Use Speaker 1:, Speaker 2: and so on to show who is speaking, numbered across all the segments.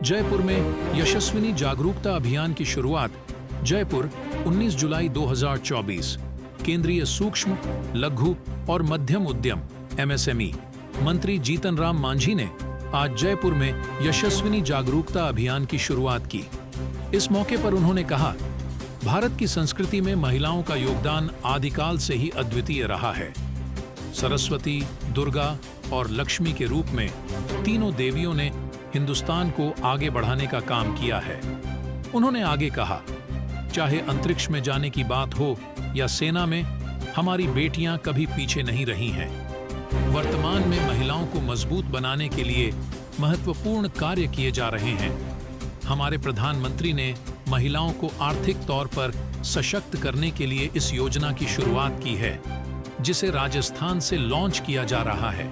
Speaker 1: जयपुर में यशस्विनी जागरूकता अभियान की शुरुआत जयपुर 19 जुलाई 2024 केंद्रीय सूक्ष्म, लघु और मध्यम उद्यम MSME मंत्री जीतन राम मांझी ने आज जयपुर में यशस्विनी जागरूकता अभियान की शुरुआत की। इस मौके पर उन्होंने कहा, भारत की संस्कृति में महिलाओं का योगदान आदिकाल से ही अद्वितीय रहा है। सरस्वती, दुर्गा और लक्ष्मी के रूप में तीनों देवियों ने हिंदुस्तान को आगे बढ़ाने का काम किया है। उन्होंने आगे कहा, चाहे अंतरिक्ष में जाने की बात हो या सेना में, हमारी बेटियां कभी पीछे नहीं रही हैं। वर्तमान में महिलाओं को मजबूत बनाने के लिए महत्वपूर्ण कार्य किए जा रहे हैं। हमारे प्रधानमंत्री ने महिलाओं को आर्थिक तौर पर सशक्त करने के लिए इस योजना की शुरुआत की है, जिसे राजस्थान से लॉन्च किया जा रहा है।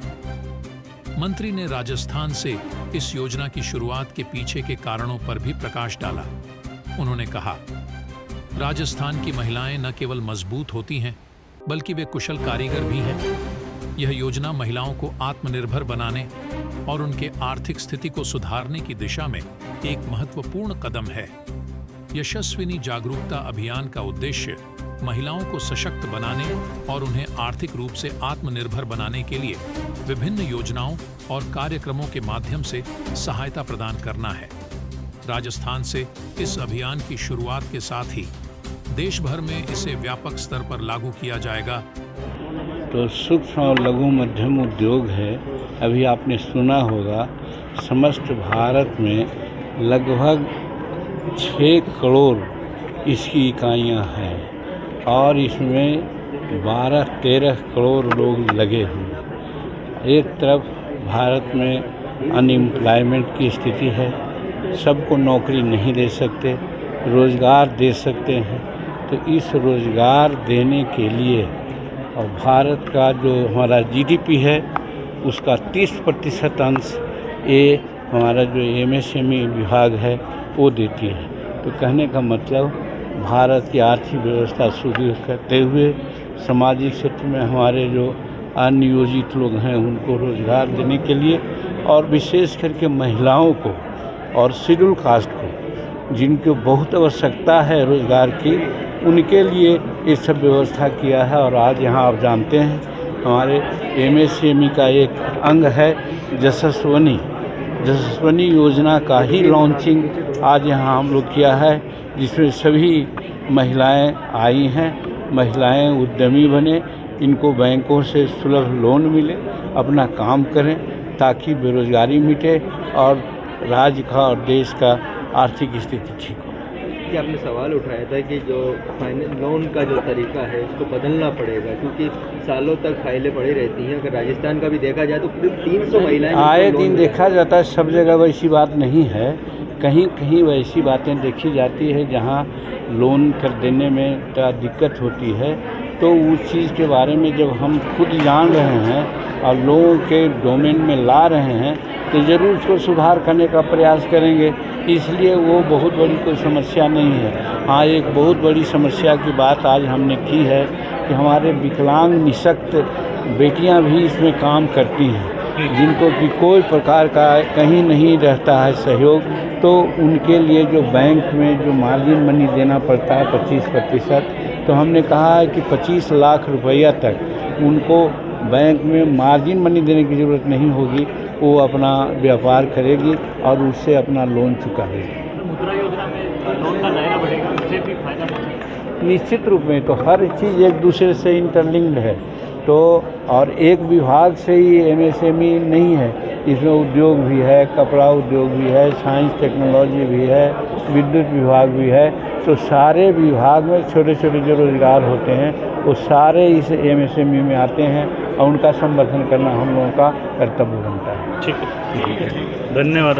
Speaker 1: मंत्री ने राजस्थान से इस योजना की शुरुआत के पीछे के कारणों पर भी प्रकाश डाला। उन्होंने कहा, राजस्थान की महिलाएं न केवल मजबूत होती हैं, बल्कि वे कुशल कारीगर भी हैं। यह योजना महिलाओं को आत्मनिर्भर बनाने और उनके आर्थिक स्थिति को सुधारने की दिशा में एक महत्वपूर्ण कदम है। यशस्विनी जागरूकता अभियान का उद्देश्य महिलाओं को सशक्त बनाने और उन्हें आर्थिक रूप से आत्मनिर्भर बनाने के लिए विभिन्न योजनाओं और कार्यक्रमों के माध्यम से सहायता प्रदान करना है। राजस्थान से इस अभियान की शुरुआत के साथ ही देश भर में इसे व्यापक स्तर पर लागू किया जाएगा।
Speaker 2: तो सूक्ष्म और लघु मध्यम उद्योग है, अभी आपने सुना होगा, समस्त भारत में लगभग 6 करोड़ इसकी इकाइयाँ हैं और इसमें 12-13 करोड़ लोग लगे हुए। एक तरफ भारत में अनएम्प्लॉयमेंट की स्थिति है, सबको नौकरी नहीं दे सकते, रोज़गार दे सकते हैं। तो इस रोज़गार देने के लिए और भारत का जो हमारा GDP है उसका 30% अंश ये हमारा जो MSME विभाग है वो देती है। तो कहने का मतलब भारत की आर्थिक व्यवस्था सुदृढ़ करते हुए सामाजिक क्षेत्र में हमारे जो अनियोजित लोग हैं उनको रोज़गार देने के लिए और विशेष करके महिलाओं को और शेड्यूल कास्ट को जिनको बहुत आवश्यकता है रोज़गार की, उनके लिए ये सब व्यवस्था किया है। और आज यहाँ आप जानते हैं हमारे MSME का एक अंग है यशस्विनी योजना का ही लॉन्चिंग आज यहाँ हम लोग किया है, जिसमें सभी महिलाएं आई हैं। महिलाएं उद्यमी बने, इनको बैंकों से सुलभ लोन मिले, अपना काम करें ताकि बेरोजगारी मिटे और राज्य का और देश का आर्थिक स्थिति ठीक हो।
Speaker 3: कि आपने सवाल उठाया था कि जो फाइनेंस लोन का जो तरीका है उसको बदलना पड़ेगा, क्योंकि सालों तक फाइलें पड़ी रहती हैं। अगर राजस्थान का भी देखा जाए तो करीब 300 महिलाएं
Speaker 2: आए दिन देखा जाता है, सब जगह वैसी बात नहीं है। कहीं कहीं वैसी बातें देखी जाती है जहां लोन कर देने में थोड़ा दिक्कत होती है। तो उस चीज़ के बारे में जब हम खुद जान रहे हैं और लोगों के डोमेन में ला रहे हैं तो ज़रूर उसको सुधार करने का प्रयास करेंगे। इसलिए वो बहुत बड़ी कोई समस्या नहीं है। हाँ, एक बहुत बड़ी समस्या की बात आज हमने की है कि हमारे विकलांग निःशक्त बेटियां भी इसमें काम करती हैं, जिनको कि कोई प्रकार का कहीं नहीं रहता है सहयोग। तो उनके लिए जो बैंक में जो मार्जिन मनी देना पड़ता है 25%, तो हमने कहा है कि 25 लाख रुपया तक उनको बैंक में मार्जिन मनी देने की ज़रूरत नहीं होगी। वो अपना व्यापार करेगी और उससे अपना लोन चुका देगी।
Speaker 4: मुद्रा योजना में लोन का दायरा बढ़ेगा, उससे भी फायदा मिलेगा
Speaker 2: निश्चित रूप में। तो हर चीज़ एक दूसरे से इंटरलिंक्ड है। तो और एक विभाग से ही MSME नहीं है, इसमें उद्योग भी है, कपड़ा उद्योग भी है, साइंस टेक्नोलॉजी भी है, विद्युत विभाग भी है। तो सारे विभाग में छोटे छोटे जो रोजगार होते हैं वो सारे इस MSME में आते हैं और उनका संवर्धन करना हम लोगों का कर्तव्य बनता है।
Speaker 4: ठीक है, धन्यवाद।